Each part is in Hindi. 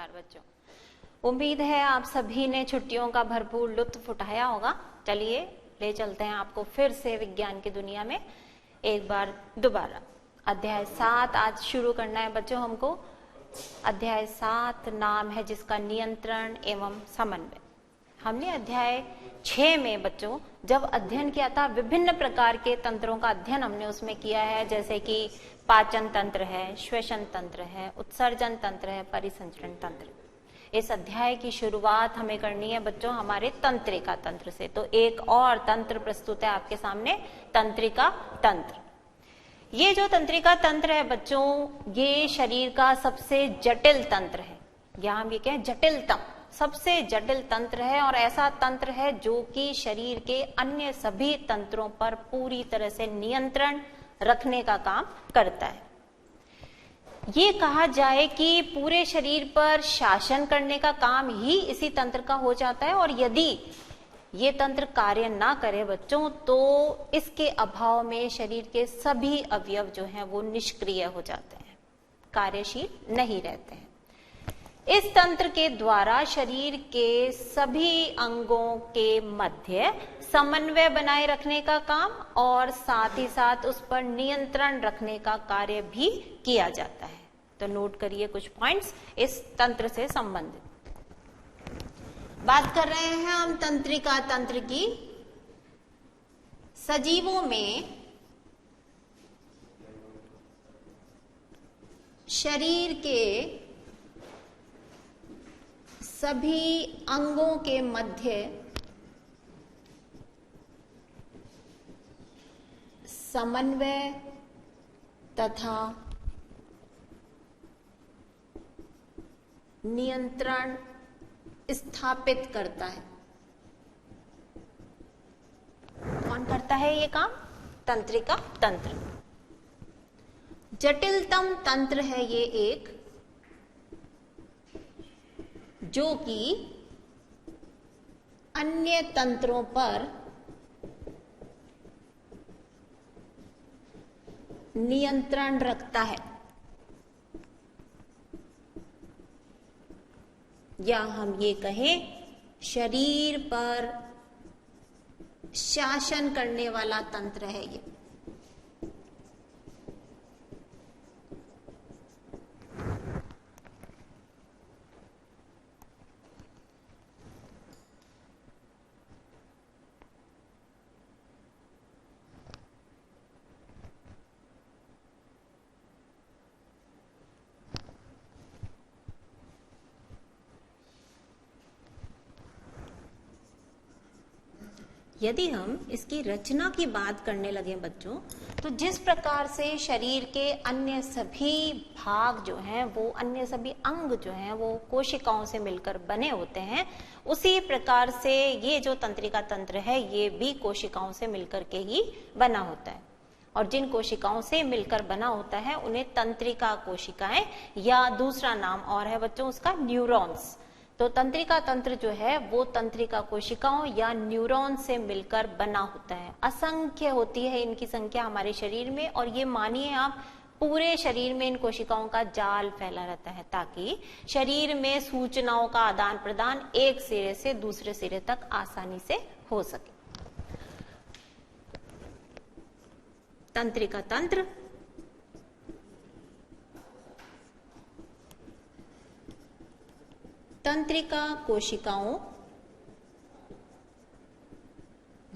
नमस्कार बच्चों, उम्मीद है आप सभी ने छुट्टियों का भरपूर लुत्फ उठाया होगा। चलिए ले चलते हैं आपको फिर से विज्ञान की दुनिया में एक बार दोबारा। अध्याय 7 आज शुरू करना है बच्चों हमको। अध्याय 7 नाम है जिसका नियंत्रण एवं समन्वय। हमने अध्याय 6 में बच्चों जब अध्ययन किया था, विभिन्न प्रकार के तंत्रों का अध्ययन हमने उसमें किया है, जैसे कि पाचन तंत्र है, श्वसन तंत्र है, उत्सर्जन तंत्र है, परिसंचरण तंत्र। इस अध्याय की शुरुआत हमें करनी है बच्चों हमारे तंत्रिका तंत्र से। तो एक और तंत्र प्रस्तुत है आपके सामने, तंत्रिका तंत्र। ये जो तंत्रिका तंत्र है बच्चों, ये शरीर का सबसे जटिल तंत्र है, या हम ये कहें जटिलतम, सबसे जटिल तंत्र है। और ऐसा तंत्र है जो कि शरीर के अन्य सभी तंत्रों पर पूरी तरह से नियंत्रण रखने का काम करता है। ये कहा जाए कि पूरे शरीर पर शासन करने का काम ही इसी तंत्र का हो जाता है। और यदि ये तंत्र कार्य ना करे बच्चों, तो इसके अभाव में शरीर के सभी अवयव जो हैं वो निष्क्रिय हो जाते हैं, कार्यशील नहीं रहते हैं। इस तंत्र के द्वारा शरीर के सभी अंगों के मध्य समन्वय बनाए रखने का काम और साथ ही साथ उस पर नियंत्रण रखने का कार्य भी किया जाता है। तो नोट करिए कुछ पॉइंट्स इस तंत्र से संबंधित। बात कर रहे हैं हम तंत्रिका तंत्र की। सजीवों में शरीर के सभी अंगों के मध्य समन्वय तथा नियंत्रण स्थापित करता है। कौन करता है ये काम? तंत्रिका तंत्र। जटिलतम तंत्र है ये एक, जो कि अन्य तंत्रों पर नियंत्रण रखता है, या हम ये कहें शरीर पर शासन करने वाला तंत्र है ये। यदि हम इसकी रचना की बात करने लगे बच्चों, तो जिस प्रकार से शरीर के अन्य सभी भाग जो हैं वो, अन्य सभी अंग जो हैं वो कोशिकाओं से मिलकर बने होते हैं, उसी प्रकार से ये जो तंत्रिका तंत्र है ये भी कोशिकाओं से मिलकर के ही बना होता है। और जिन कोशिकाओं से मिलकर बना होता है उन्हें तंत्रिका कोशिकाएं, या दूसरा नाम और है बच्चों उसका न्यूरॉन्स। तो तंत्रिका तंत्र जो है वो तंत्रिका कोशिकाओं या न्यूरॉन से मिलकर बना होता है। असंख्य होती है इनकी संख्या हमारे शरीर में, और ये मानिए आप पूरे शरीर में इन कोशिकाओं का जाल फैला रहता है, ताकि शरीर में सूचनाओं का आदान प्रदान एक सिरे से दूसरे सिरे तक आसानी से हो सके। तंत्रिका तंत्र तंत्रिका कोशिकाओं,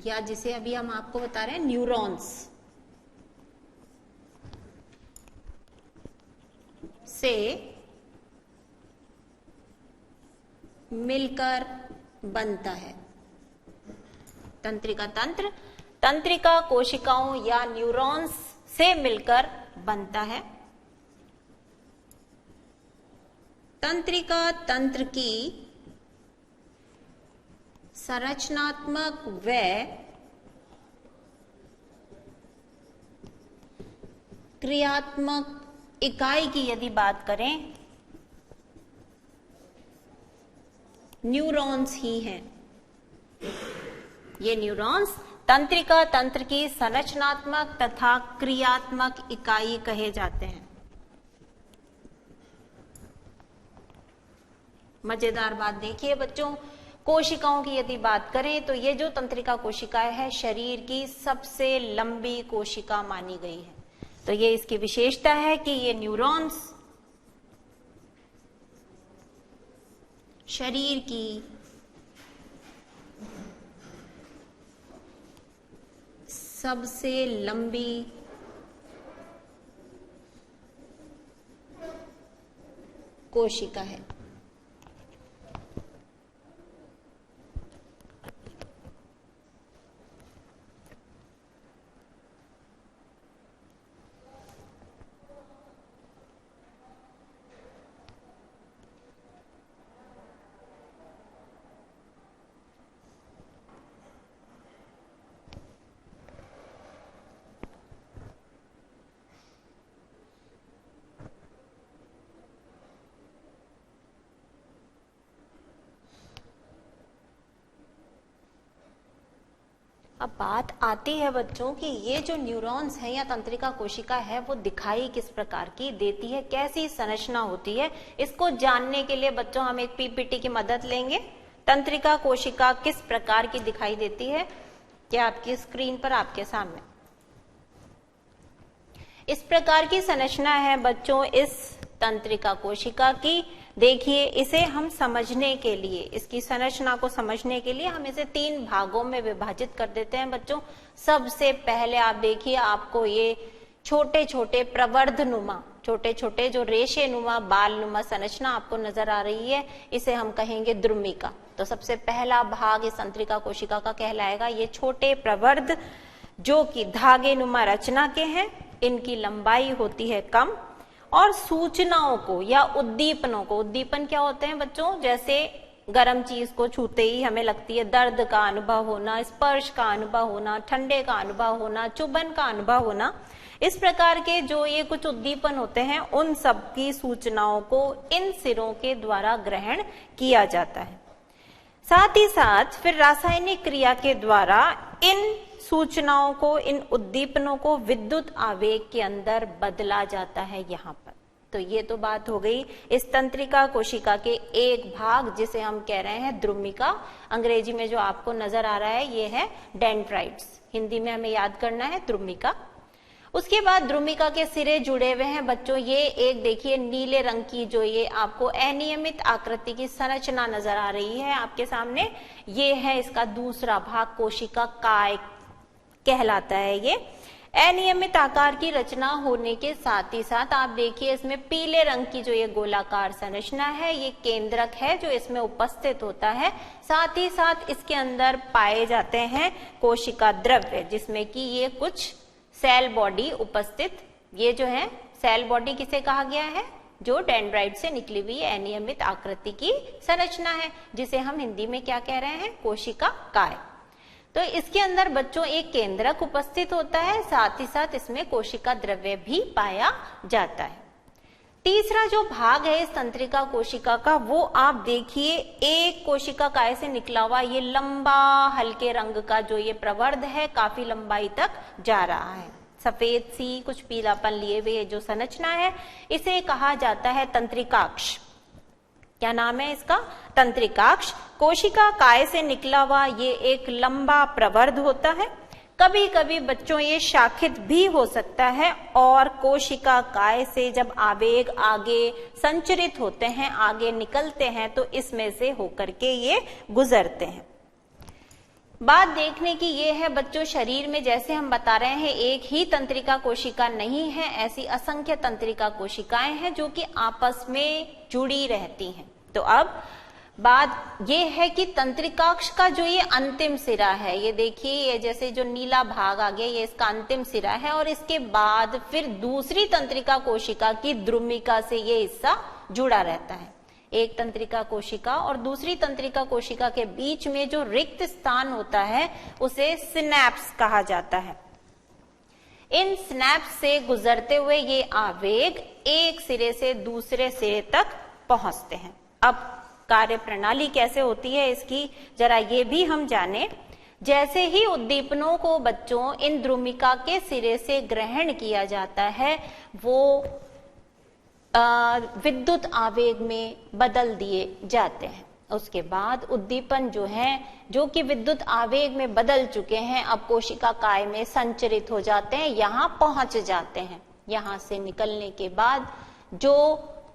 या जिसे अभी हम आपको बता रहे हैं न्यूरॉन्स, से मिलकर बनता है। तंत्रिका तंत्र तंत्रिका कोशिकाओं या न्यूरॉन्स से मिलकर बनता है। तंत्रिका तंत्र की संरचनात्मक व क्रियात्मक इकाई की यदि बात करें, न्यूरॉन्स ही हैं। ये न्यूरॉन्स तंत्रिका तंत्र की संरचनात्मक तथा क्रियात्मक इकाई कहे जाते हैं। मजेदार बात देखिए बच्चों, कोशिकाओं की यदि बात करें तो ये जो तंत्रिका कोशिकाएं है शरीर की सबसे लंबी कोशिका मानी गई है। तो ये इसकी विशेषता है कि ये न्यूरॉन्स शरीर की सबसे लंबी कोशिका है। अब बात आती है बच्चों कि ये जो न्यूरॉन्स है या तंत्रिका कोशिका है वो दिखाई किस प्रकार की देती है, कैसी संरचना होती है, इसको जानने के लिए बच्चों हम एक पीपीटी की मदद लेंगे। तंत्रिका कोशिका किस प्रकार की दिखाई देती है, क्या आपकी स्क्रीन पर आपके सामने इस प्रकार की संरचना है बच्चों इस तंत्रिका कोशिका की। देखिए, इसे हम समझने के लिए, इसकी संरचना को समझने के लिए हम इसे 3 भागों में विभाजित कर देते हैं बच्चों। सबसे पहले आप देखिए, आपको ये छोटे छोटे प्रवर्धनुमा, छोटे छोटे जो रेशे नुमा बाल नुमा संरचना आपको नजर आ रही है, इसे हम कहेंगे द्रुमिका। तो सबसे पहला भाग इस तंत्रिका कोशिका का कहलाएगा ये छोटे प्रवर्ध, जो कि धागे नुमा रचना के हैं। इनकी लंबाई होती है कम और सूचनाओं को या उद्दीपनों को, उद्दीपन क्या होते हैं बच्चों, जैसे गर्म चीज को छूते ही हमें लगती है दर्द का अनुभव होना, स्पर्श का अनुभव होना, ठंडे का अनुभव होना, चुभन का अनुभव होना, इस प्रकार के जो ये कुछ उद्दीपन होते हैं उन सब की सूचनाओं को इन सिरों के द्वारा ग्रहण किया जाता है। साथ ही साथ फिर रासायनिक क्रिया के द्वारा इन सूचनाओं को, इन उद्दीपनों को विद्युत आवेग के अंदर बदला जाता है यहाँ पर। तो ये तो बात हो गई इस तंत्रिका कोशिका के एक भाग जिसे हम कह रहे हैं द्रुमिका। अंग्रेजी में जो आपको नजर आ रहा है ये है डेंड्राइट्स, हिंदी में हमें याद करना है द्रुमिका। उसके बाद द्रुमिका के सिरे जुड़े हुए हैं बच्चों, ये एक देखिए नीले रंग की जो ये आपको अनियमित आकृति की संरचना नजर आ रही है आपके सामने, ये है इसका दूसरा भाग, कोशिका काय कहलाता है। ये अनियमित आकार की रचना होने के साथ ही साथ आप देखिए इसमें पीले रंग की जो ये गोलाकार संरचना है, ये केंद्रक है जो इसमें उपस्थित होता है। साथ ही साथ इसके अंदर पाए जाते हैं कोशिका द्रव्य, जिसमें कि ये कुछ सेल बॉडी उपस्थित, ये जो है सेल बॉडी किसे कहा गया है, जो डेंड्राइट से निकली हुई अनियमित आकृति की संरचना है, जिसे हम हिंदी में क्या कह रहे हैं, कोशिका काय। तो इसके अंदर बच्चों एक केंद्रक उपस्थित होता है, साथ ही साथ इसमें कोशिका द्रव्य भी पाया जाता है। तीसरा जो भाग है इस तंत्रिका कोशिका का, वो आप देखिए एक कोशिका काय से निकला हुआ ये लंबा हल्के रंग का जो ये प्रवर्ध है, काफी लंबाई तक जा रहा है, सफेद सी कुछ पीलापन लिए हुए जो संरचना है, इसे कहा जाता है तंत्रिकाक्ष। क्या नाम है इसका, तंत्रिकाक्ष। कोशिका काय से निकला हुआ ये एक लंबा प्रवर्ध होता है। कभी कभी बच्चों ये शाखित भी हो सकता है, और कोशिका काय से जब आवेग आगे संचरित होते हैं, आगे निकलते हैं, तो इसमें से होकर के ये गुजरते हैं। बात देखने की ये है बच्चों, शरीर में जैसे हम बता रहे हैं एक ही तंत्रिका कोशिका नहीं है, ऐसी असंख्य तंत्रिका कोशिकाएं हैं जो कि आपस में जुड़ी रहती हैं। तो अब बात ये है कि तंत्रिकाक्ष का जो ये अंतिम सिरा है, ये देखिए ये जैसे जो नीला भाग आ गया, ये इसका अंतिम सिरा है, और इसके बाद फिर दूसरी तंत्रिका कोशिका की द्रुमिका से ये हिस्सा जुड़ा रहता है। एक तंत्रिका कोशिका और दूसरी तंत्रिका कोशिका के बीच में जो रिक्त स्थान होता है उसे सिनैप्स कहा जाता है। इन सिनैप्स से गुजरते हुए ये आवेग एक सिरे से दूसरे सिरे तक पहुंचते हैं। अब कार्य प्रणाली कैसे होती है इसकी जरा ये भी हम जाने। जैसे ही उद्दीपनों को बच्चों इन द्रुमिका के सिरे से ग्रहण किया जाता है, वो विद्युत आवेग में बदल दिए जाते हैं। उसके बाद उद्दीपन जो है, जो कि विद्युत आवेग में बदल चुके हैं, अब कोशिका काय में संचरित हो जाते हैं, यहां पहुंच जाते हैं। यहां से निकलने के बाद जो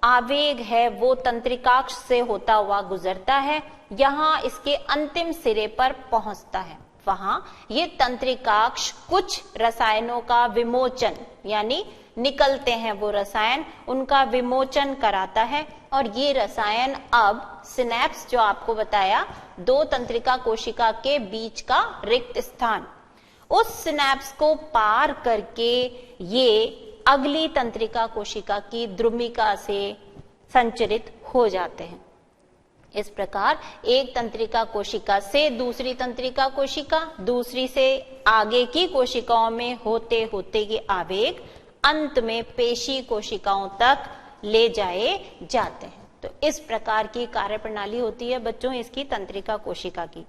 आवेग है वो तंत्रिकाक्ष से होता हुआ गुजरता है, यहां इसके अंतिम सिरे पर पहुंचता है। वहां ये तंत्रिकाक्ष कुछ रसायनों का विमोचन, यानी निकलते हैं वो रसायन, उनका विमोचन कराता है, और ये रसायन अब सिनेप्स, जो आपको बताया, दो तंत्रिका कोशिका के बीच का रिक्त स्थान, उस सिनेप्स को पार करके ये अगली तंत्रिका कोशिका की द्रुमिका से संचरित हो जाते हैं। इस प्रकार एक तंत्रिका कोशिका से दूसरी तंत्रिका कोशिका, दूसरी से आगे की कोशिकाओं में होते होते ये आवेग अंत में पेशी कोशिकाओं तक ले जाए जाते हैं। तो इस प्रकार की कार्यप्रणाली होती है बच्चों इसकी तंत्रिका कोशिका की।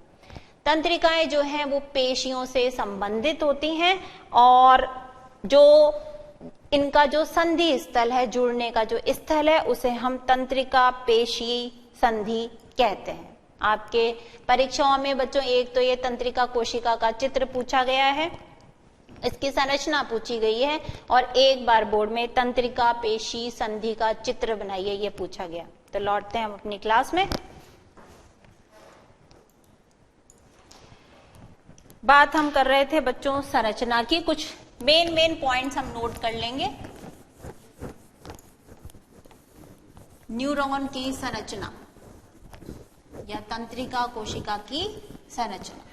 तंत्रिकाएं जो हैं वो पेशियों से संबंधित होती हैं, और जो इनका जो संधि स्थल है, जुड़ने का जो स्थल है, उसे हम तंत्रिका पेशी संधि कहते हैं। आपके परीक्षाओं में बच्चों एक तो ये तंत्रिका कोशिका का चित्र पूछा गया है, इसकी संरचना पूछी गई है, और एक बार बोर्ड में तंत्रिका पेशी संधि का चित्र बनाइए, ये पूछा गया। तो लौटते हैं हम अपनी क्लास में। बात हम कर रहे थे बच्चों संरचना की, कुछ मेन पॉइंट्स हम नोट कर लेंगे। न्यूरॉन की संरचना या तंत्रिका कोशिका की संरचना।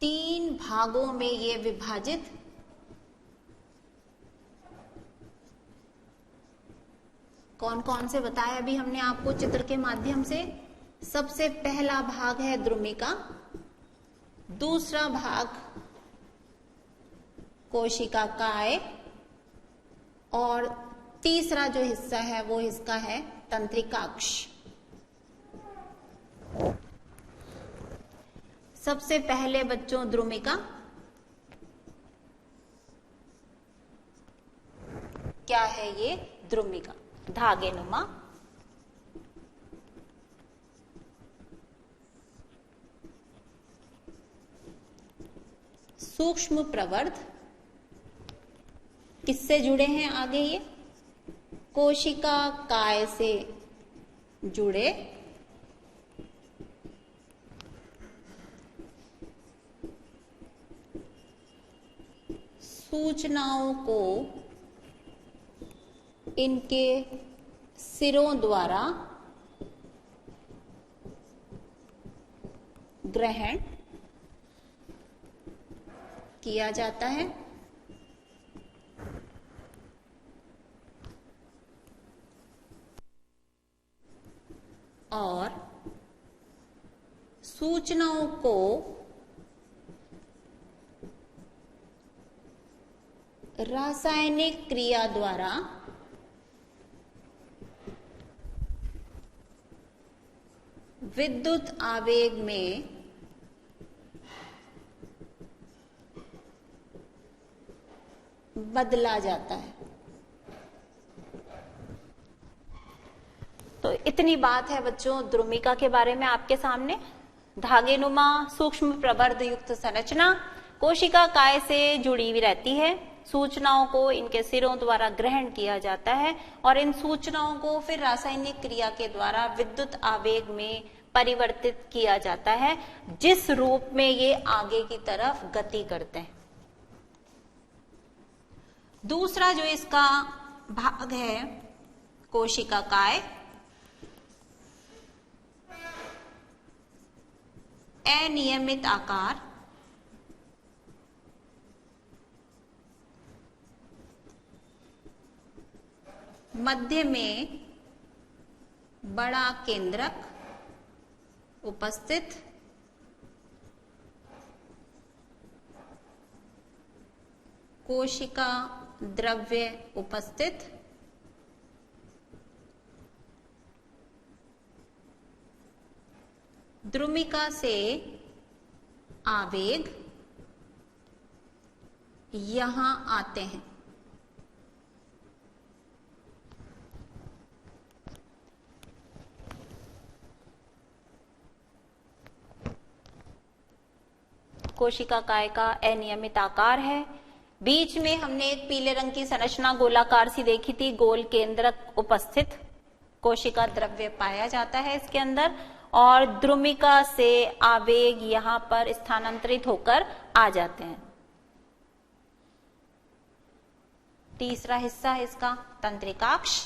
तीन भागों में ये विभाजित कौन कौन से बताया अभी हमने आपको चित्र के माध्यम से। सबसे पहला भाग है द्रुमिका, दूसरा भाग कोशिका काय, और तीसरा जो हिस्सा है वो इसका है तंत्रिकाक्ष। सबसे पहले बच्चों द्रुमिका, क्या है ये द्रुमिका? धागे नुमा, सूक्ष्म प्रवर्ध, किससे जुड़े हैं आगे ये? कोशिका काय से जुड़े, सूचनाओं को इनके सिरों द्वारा ग्रहण किया जाता है, और सूचनाओं को रासायनिक क्रिया द्वारा विद्युत आवेग में बदला जाता है। तो इतनी बात है बच्चों द्रुमिका के बारे में आपके सामने। धागेनुमा सूक्ष्म प्रवर्ध युक्त संरचना कोशिका काय से जुड़ी हुई रहती है, सूचनाओं को इनके सिरों द्वारा ग्रहण किया जाता है, और इन सूचनाओं को फिर रासायनिक क्रिया के द्वारा विद्युत आवेग में परिवर्तित किया जाता है, जिस रूप में ये आगे की तरफ गति करते हैं। दूसरा जो इसका भाग है कोशिका काय, अनियमित आकार, मध्य में बड़ा केंद्रक उपस्थित, कोशिका द्रव्य उपस्थित, द्रुमिका से आवेग यहां आते हैं। कोशिका काय का अनियमित आकार है। बीच में हमने एक पीले रंग की संरचना गोलाकार सी देखी थी, गोल केंद्रक उपस्थित कोशिका द्रव्य पाया जाता है इसके अंदर, और द्रुमिका से आवेग यहां पर स्थानांतरित होकर आ जाते हैं। तीसरा हिस्सा है इसका तंत्रिकाक्ष।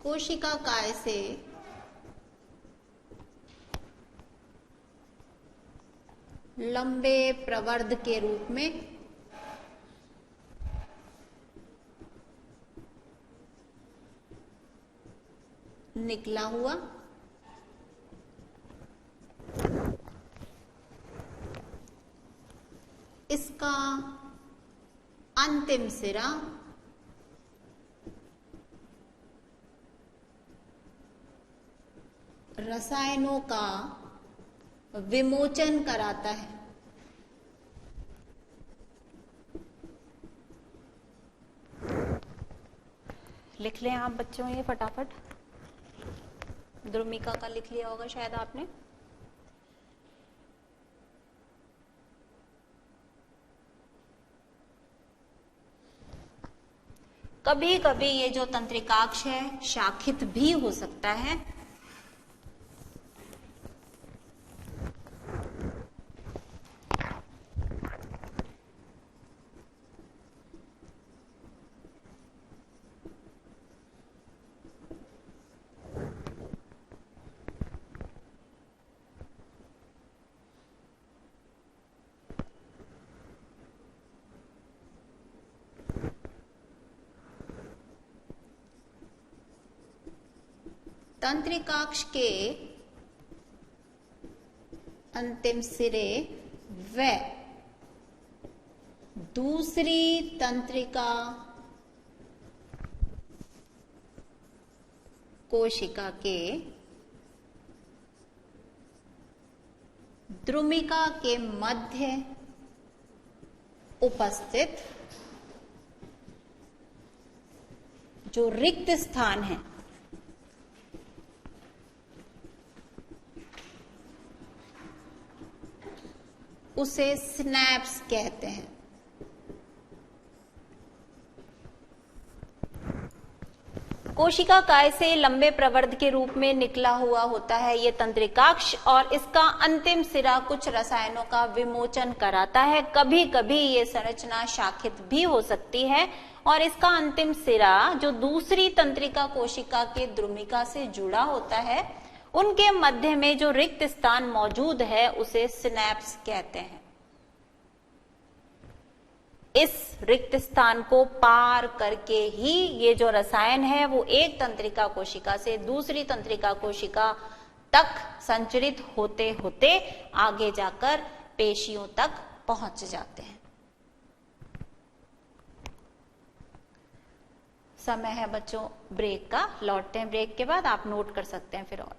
कोशिका काय से लंबे प्रवर्ध के रूप में निकला हुआ इसका अंतिम सिरा रसायनों का विमोचन कराता है। लिख लें आप बच्चों ये फटाफट। द्रुमिका का लिख लिया होगा शायद आपने। कभी कभी ये जो तंत्रिकाक्ष है शाखित भी हो सकता है। तंत्रिकाक्ष के अंतिम सिरे व दूसरी तंत्रिका कोशिका के द्रुमिका के मध्य उपस्थित जो रिक्त स्थान है उसे सिनैप्स कहते हैं। कोशिका काय से लंबे प्रवर्ध के रूप में निकला हुआ होता है ये तंत्रिकाक्ष, और इसका अंतिम सिरा कुछ रसायनों का विमोचन कराता है। कभी कभी ये संरचना शाखित भी हो सकती है, और इसका अंतिम सिरा जो दूसरी तंत्रिका कोशिका के द्रुमिका से जुड़ा होता है उनके मध्य में जो रिक्त स्थान मौजूद है उसे सिनैप्स कहते हैं। इस रिक्त स्थान को पार करके ही ये जो रसायन है वो एक तंत्रिका कोशिका से दूसरी तंत्रिका कोशिका तक संचरित होते होते आगे जाकर पेशियों तक पहुंच जाते हैं। समय है बच्चों ब्रेक का, लौटते हैं ब्रेक के बाद, आप नोट कर सकते हैं फिर और।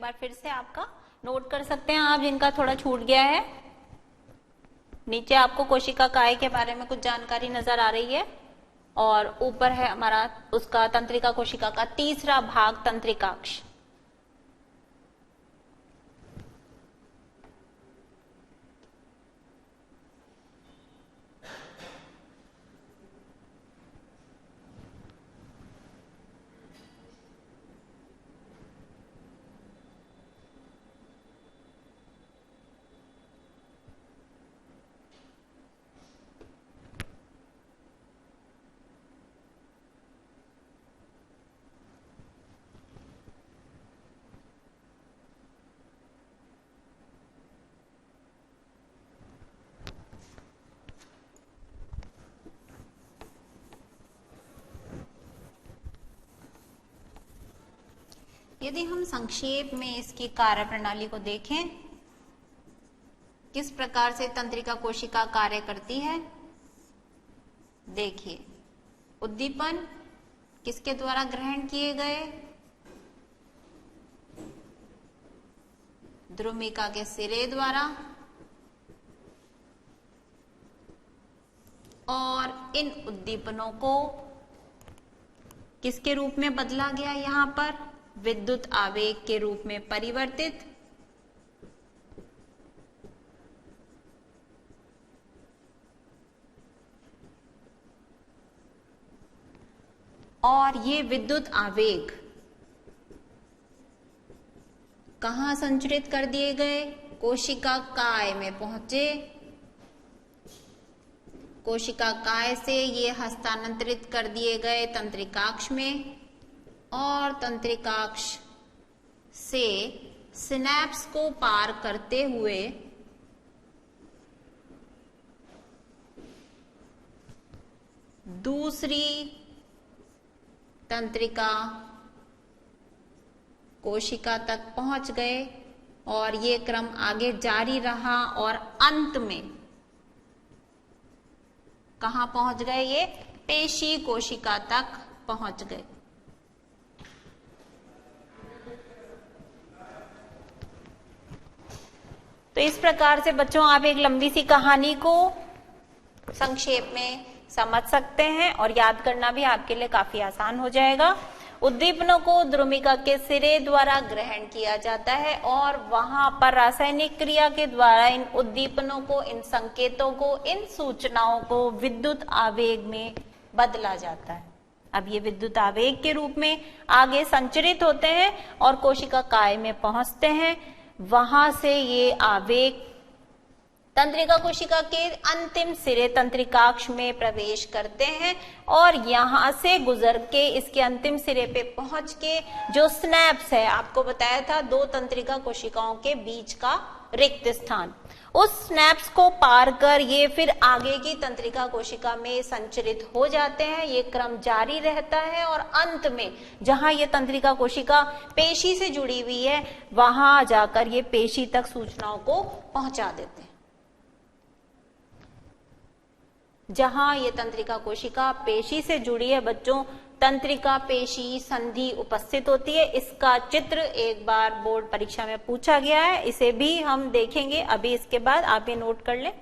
बार फिर से आपका नोट कर सकते हैं आप, जिनका थोड़ा छूट गया है। नीचे आपको कोशिका काय के बारे में कुछ जानकारी नजर आ रही है और ऊपर है हमारा उसका तंत्रिका कोशिका का तीसरा भाग तंत्रिकाक्ष। यदि हम संक्षेप में इसकी कार्य प्रणाली को देखें, किस प्रकार से तंत्रिका कोशिका कार्य करती है, देखिए उद्दीपन किसके द्वारा ग्रहण किए गए, द्रुमिका के सिरे द्वारा, और इन उद्दीपनों को किसके रूप में बदला गया, यहां पर विद्युत आवेग के रूप में परिवर्तित, और ये विद्युत आवेग कहां संचरित कर दिए गए, कोशिका काय में पहुंचे। कोशिका काय से ये हस्तांतरित कर दिए गए तंत्रिकाक्ष में, और तंत्रिकाक्ष से सिनैप्स को पार करते हुए दूसरी तंत्रिका कोशिका तक पहुंच गए, और ये क्रम आगे जारी रहा और अंत में कहां पहुंच गए, ये पेशी कोशिका तक पहुंच गए। तो इस प्रकार से बच्चों आप एक लंबी सी कहानी को संक्षेप में समझ सकते हैं और याद करना भी आपके लिए काफी आसान हो जाएगा। उद्दीपनों को द्रुमिका के सिरे द्वारा ग्रहण किया जाता है और वहां पर रासायनिक क्रिया के द्वारा इन उद्दीपनों को, इन संकेतों को, इन सूचनाओं को विद्युत आवेग में बदला जाता है। अब ये विद्युत आवेग के रूप में आगे संचरित होते हैं और कोशिका काय में पहुंचते हैं। वहां से ये आवेग तंत्रिका कोशिका के अंतिम सिरे तंत्रिकाक्ष में प्रवेश करते हैं और यहां से गुजर के इसके अंतिम सिरे पे पहुंच के जो स्नैप्स है, आपको बताया था 2 तंत्रिका कोशिकाओं के बीच का रिक्त स्थान, उस स्नैप्स को पार कर ये फिर आगे की तंत्रिका कोशिका में संचरित हो जाते हैं। ये क्रम जारी रहता है और अंत में जहां ये तंत्रिका कोशिका पेशी से जुड़ी हुई है, वहां जाकर ये पेशी तक सूचनाओं को पहुंचा देते हैं। जहां ये तंत्रिका कोशिका पेशी से जुड़ी है बच्चों, तंत्रिका पेशी संधि उपस्थित होती है। इसका चित्र एक बार बोर्ड परीक्षा में पूछा गया है, इसे भी हम देखेंगे अभी। इसके बाद आप ये नोट कर लें।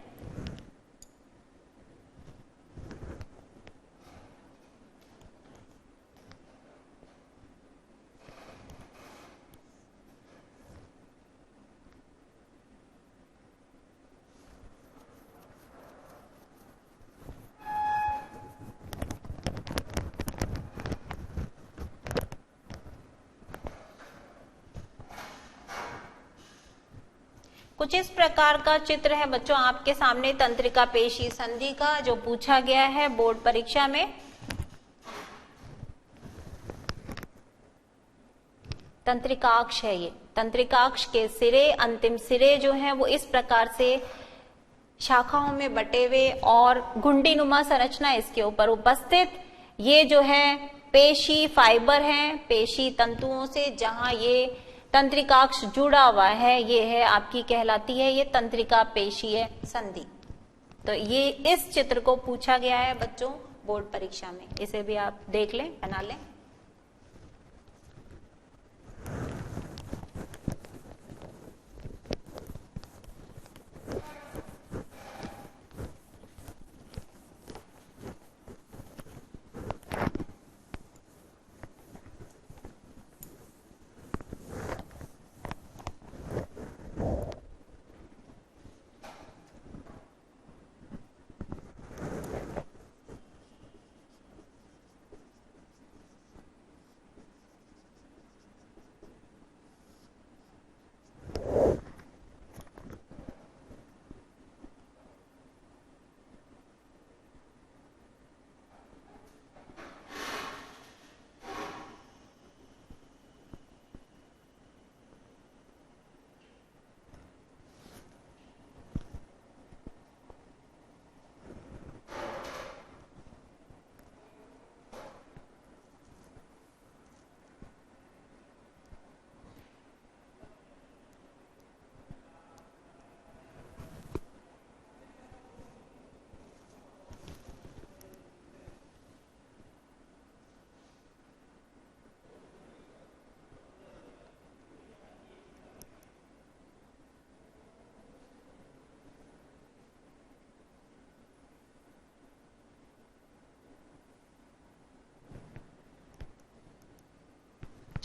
कुछ इस प्रकार का चित्र है बच्चों आपके सामने तंत्रिका पेशी संधि का, जो पूछा गया है बोर्ड परीक्षा में। तंत्रिकाक्ष है ये, तंत्रिकाक्ष के सिरे, अंतिम सिरे जो हैं वो इस प्रकार से शाखाओं में बटे हुए और घुंडीनुमा संरचना इसके ऊपर उपस्थित। ये जो है पेशी फाइबर हैं, पेशी तंतुओं से जहां ये तंत्रिकाक्ष जुड़ा हुआ है, ये है आपकी कहलाती है ये तंत्रिका पेशीय संधि। तो ये इस चित्र को पूछा गया है बच्चों बोर्ड परीक्षा में, इसे भी आप देख लें, बना लें।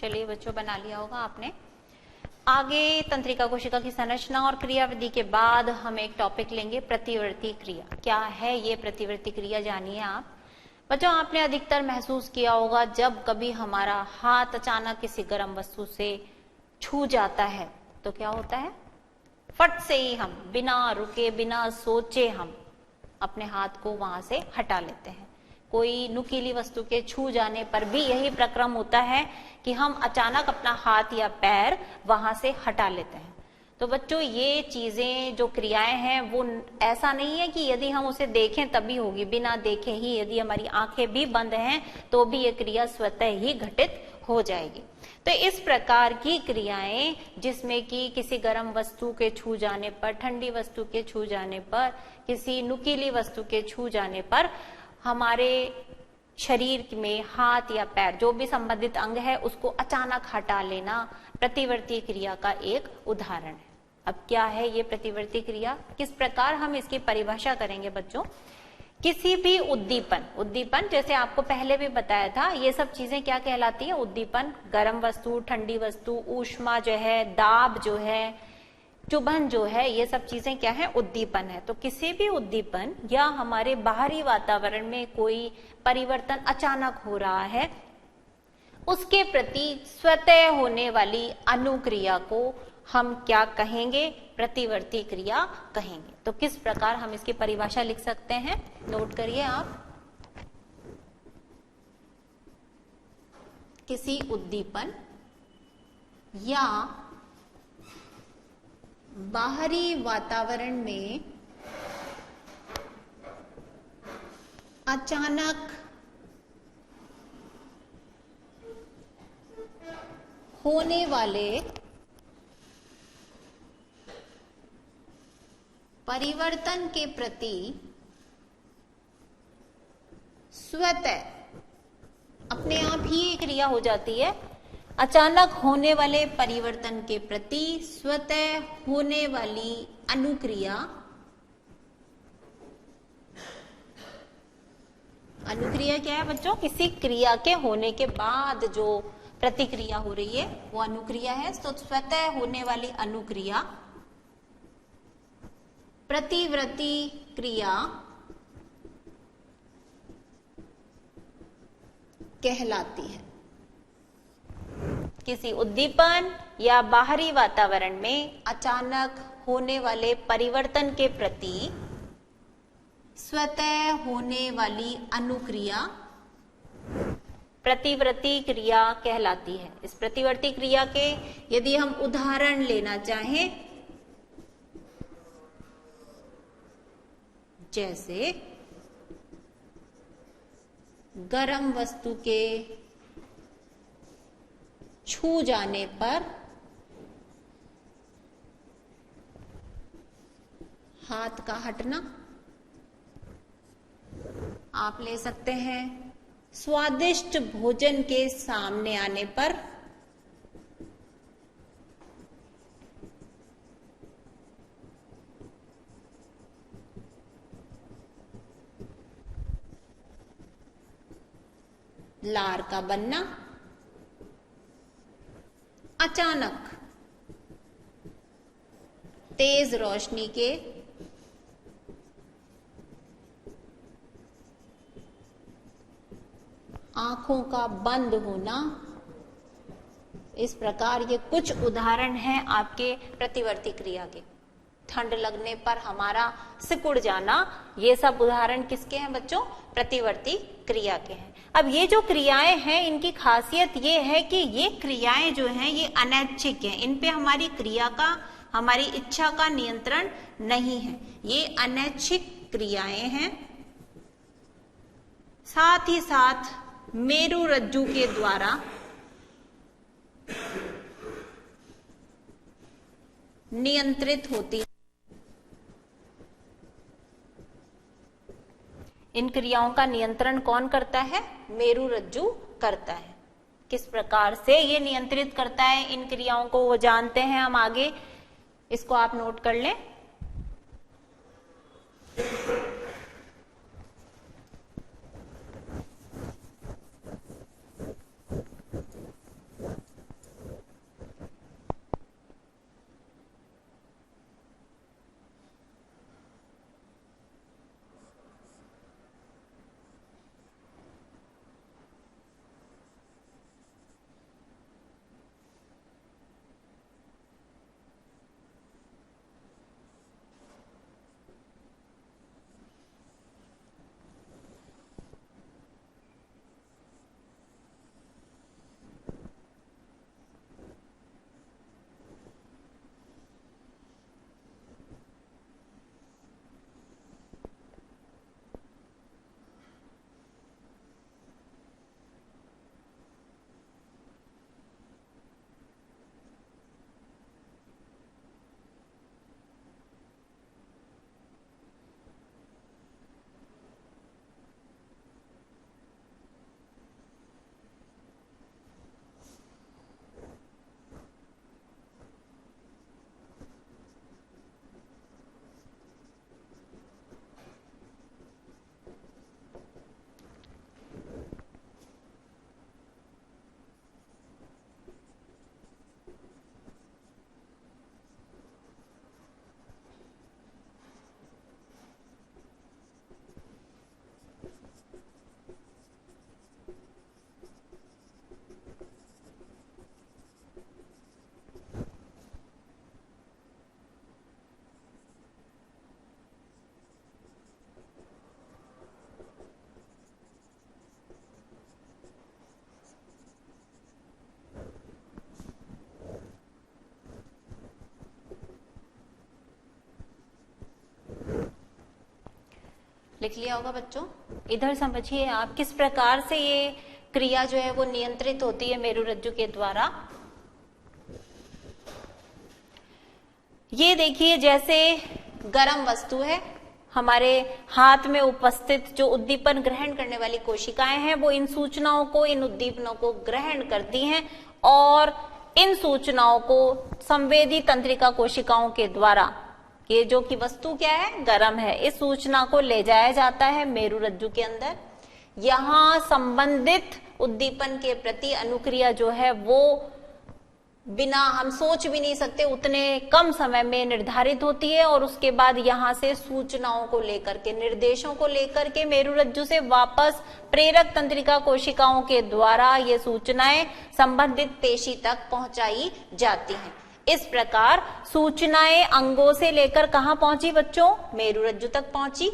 चलिए बच्चों, बना लिया होगा आपने। आगे तंत्रिका कोशिका की संरचना और क्रियाविधि के बाद हम एक टॉपिक लेंगे, प्रतिवर्ती क्रिया। क्या है ये प्रतिवर्ती क्रिया, जानिए आप। बच्चों, आपने अधिकतर महसूस किया होगा जब कभी हमारा हाथ अचानक किसी गर्म वस्तु से छू जाता है तो क्या होता है, फट से ही हम बिना रुके बिना सोचे हम अपने हाथ को वहां से हटा लेते हैं। कोई नुकीली वस्तु के छू जाने पर भी यही प्रक्रम होता है कि हम अचानक अपना हाथ या पैर वहां से हटा लेते हैं। तो बच्चों, ये चीजें जो क्रियाएं हैं वो ऐसा नहीं है कि यदि हम उसे देखें तभी होगी, बिना देखे ही यदि हमारी आंखें भी बंद हैं तो भी ये क्रिया स्वतः ही घटित हो जाएगी। तो इस प्रकार की क्रियाएं जिसमें कि किसी गर्म वस्तु के छू जाने पर, ठंडी वस्तु के छू जाने पर, किसी नुकीली वस्तु के छू जाने पर हमारे शरीर में हाथ या पैर जो भी संबंधित अंग है उसको अचानक हटा लेना प्रतिवर्ती क्रिया का एक उदाहरण है। अब क्या है ये प्रतिवर्ती क्रिया, किस प्रकार हम इसकी परिभाषा करेंगे बच्चों। किसी भी उद्दीपन जैसे आपको पहले भी बताया था, ये सब चीजें क्या कहलाती है, उद्दीपन। गर्म वस्तु, ठंडी वस्तु, ऊष्मा जो है, दाब जो है, चुभन जो है, ये सब चीजें क्या है, उद्दीपन है। तो किसी भी उद्दीपन या हमारे बाहरी वातावरण में कोई परिवर्तन अचानक हो रहा है, उसके प्रति स्वतः होने वाली अनुक्रिया को हम क्या कहेंगे, प्रतिवर्ती क्रिया कहेंगे। तो किस प्रकार हम इसकी परिभाषा लिख सकते हैं, नोट करिए आप। किसी उद्दीपन या बाहरी वातावरण में अचानक होने वाले परिवर्तन के प्रति स्वतः अपने आप ही ये क्रिया हो जाती है। अचानक होने वाले परिवर्तन के प्रति स्वतः होने वाली अनुक्रिया, अनुक्रिया क्या है बच्चों, किसी क्रिया के होने के बाद जो प्रतिक्रिया हो रही है वो अनुक्रिया है। तो स्वतः होने वाली अनुक्रिया प्रतिवर्ती क्रिया कहलाती है। किसी उद्दीपन या बाहरी वातावरण में अचानक होने वाले परिवर्तन के प्रति स्वतः होने वाली अनुक्रिया प्रतिवर्ती क्रिया कहलाती है। इस प्रतिवर्ती क्रिया के यदि हम उदाहरण लेना चाहें, जैसे गर्म वस्तु के छू जाने पर हाथ का हटना, आप ले सकते हैं स्वादिष्ट भोजन के सामने आने पर लार का बनना, अचानक तेज रोशनी के आंखों का बंद होना। इस प्रकार ये कुछ उदाहरण हैं आपके प्रतिवर्ती क्रिया के। ठंड लगने पर हमारा सिकुड़ जाना, ये सब उदाहरण किसके हैं बच्चों, प्रतिवर्ती क्रिया के हैं। अब ये जो क्रियाएं हैं इनकी खासियत ये है कि ये क्रियाएं जो हैं ये अनैच्छिक हैं, इन पे हमारी क्रिया का, हमारी इच्छा का नियंत्रण नहीं है। ये अनैच्छिक क्रियाएं हैं। साथ ही साथ मेरु रज्जु के द्वारा नियंत्रित होती है। इन क्रियाओं का नियंत्रण कौन करता है, मेरु रज्जु करता है। किस प्रकार से ये नियंत्रित करता है इन क्रियाओं को वो जानते हैं हम आगे, इसको आप नोट कर लें। लिख लिया होगा बच्चों। इधर समझिए आप किस प्रकार से ये क्रिया जो है वो नियंत्रित होती है मेरुरज्जु के द्वारा। ये देखिए जैसे गर्म वस्तु है, हमारे हाथ में उपस्थित जो उद्दीपन ग्रहण करने वाली कोशिकाएं हैं वो इन सूचनाओं को, इन उद्दीपनों को ग्रहण करती हैं और इन सूचनाओं को संवेदी तंत्रिका कोशिकाओं के द्वारा, ये जो कि वस्तु क्या है, गर्म है, इस सूचना को ले जाया जाता है मेरुरज्जु के अंदर। यहां संबंधित उद्दीपन के प्रति अनुक्रिया जो है वो बिना हम सोच भी नहीं सकते उतने कम समय में निर्धारित होती है और उसके बाद यहां से सूचनाओं को लेकर के, निर्देशों को लेकर के मेरुरज्जु से वापस प्रेरक तंत्रिका कोशिकाओं के द्वारा ये सूचनाएं संबंधित पेशी तक पहुंचाई जाती हैं। इस प्रकार सूचनाएं अंगों से लेकर कहां पहुंची बच्चों, मेरुरज्जु तक पहुंची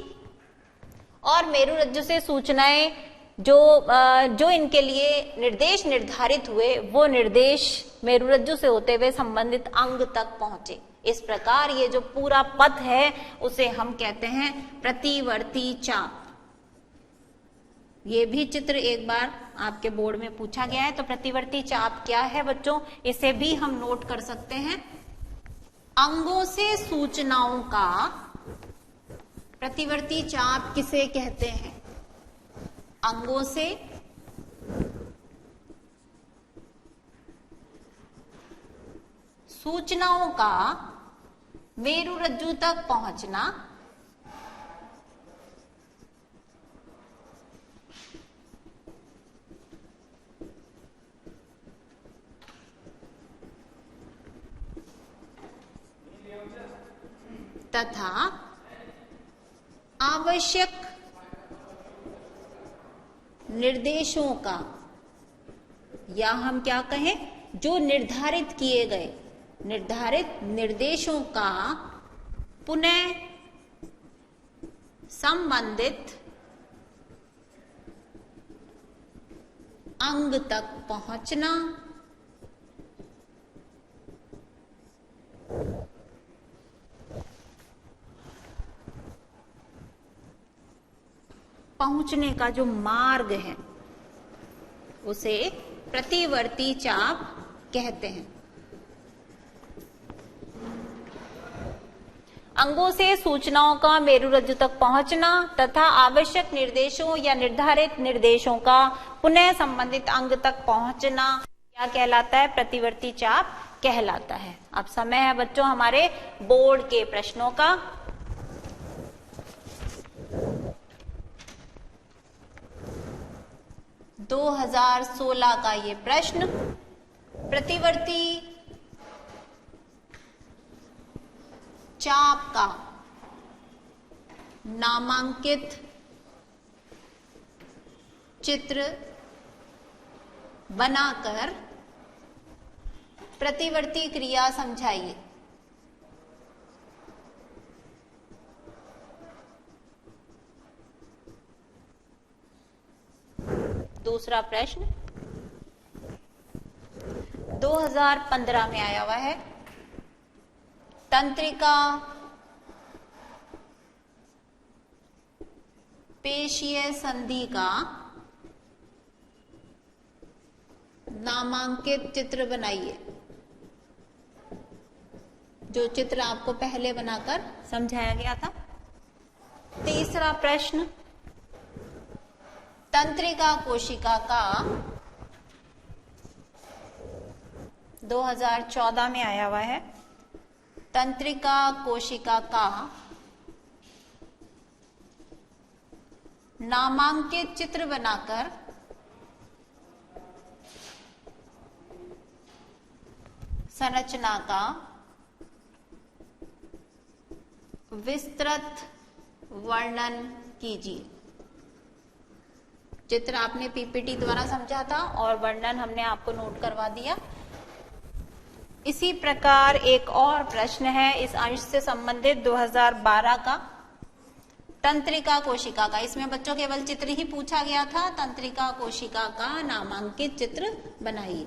और मेरुरज्जु से सूचनाएं जो इनके लिए निर्देश निर्धारित हुए वो निर्देश मेरुरज्जु से होते हुए संबंधित अंग तक पहुंचे। इस प्रकार ये जो पूरा पथ है उसे हम कहते हैं प्रतिवर्ती चाप। ये भी चित्र एक बार आपके बोर्ड में पूछा गया है, तो प्रतिवर्ती चाप क्या है बच्चों, इसे भी हम नोट कर सकते हैं। अंगों से सूचनाओं का प्रतिवर्ती चाप किसे कहते हैं, अंगों से सूचनाओं का मेरुरज्जु तक पहुंचना तथा आवश्यक निर्देशों का, या हम क्या कहें, जो निर्धारित किए गए निर्धारित निर्देशों का पुनः संबंधित अंग तक पहुंचना, पहुंचने का जो मार्ग है उसे प्रतिवर्ती चाप कहते हैं। अंगों से सूचनाओं का मेरुरज्जु तक पहुंचना तथा आवश्यक निर्देशों या निर्धारित निर्देशों का पुनः संबंधित अंग तक पहुंचना क्या कहलाता है, प्रतिवर्ती चाप कहलाता है। अब समय है बच्चों हमारे बोर्ड के प्रश्नों का। – 2016 का ये प्रश्न, प्रतिवर्ती चाप का नामांकित चित्र बनाकर प्रतिवर्ती क्रिया समझाइए। दूसरा प्रश्न 2015 में आया हुआ है, तंत्रिका पेशीय संधि का नामांकित चित्र बनाइए। जो चित्र आपको पहले बनाकर समझाया गया था। तीसरा प्रश्न, तंत्रिका कोशिका का 2014 में आया हुआ है, तंत्रिका कोशिका का नामांकित चित्र बनाकर संरचना का विस्तृत वर्णन कीजिए। चित्र आपने पीपीटी द्वारा समझा था और वर्णन हमने आपको नोट करवा दिया। इसी प्रकार एक और प्रश्न है इस अंश से संबंधित 2012 का, तंत्रिका कोशिका का। इसमें बच्चों केवल चित्र ही पूछा गया था। तंत्रिका कोशिका का नामांकित चित्र बनाइए।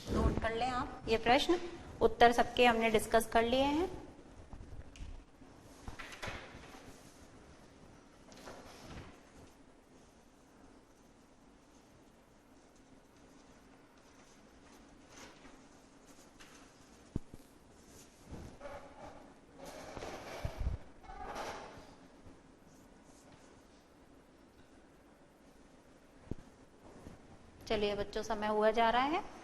नोट कर कर लें आप ये प्रश्न, उत्तर सबके हमने डिस्कस कर लिए हैं। चलिए बच्चों, समय हुआ जा रहा है।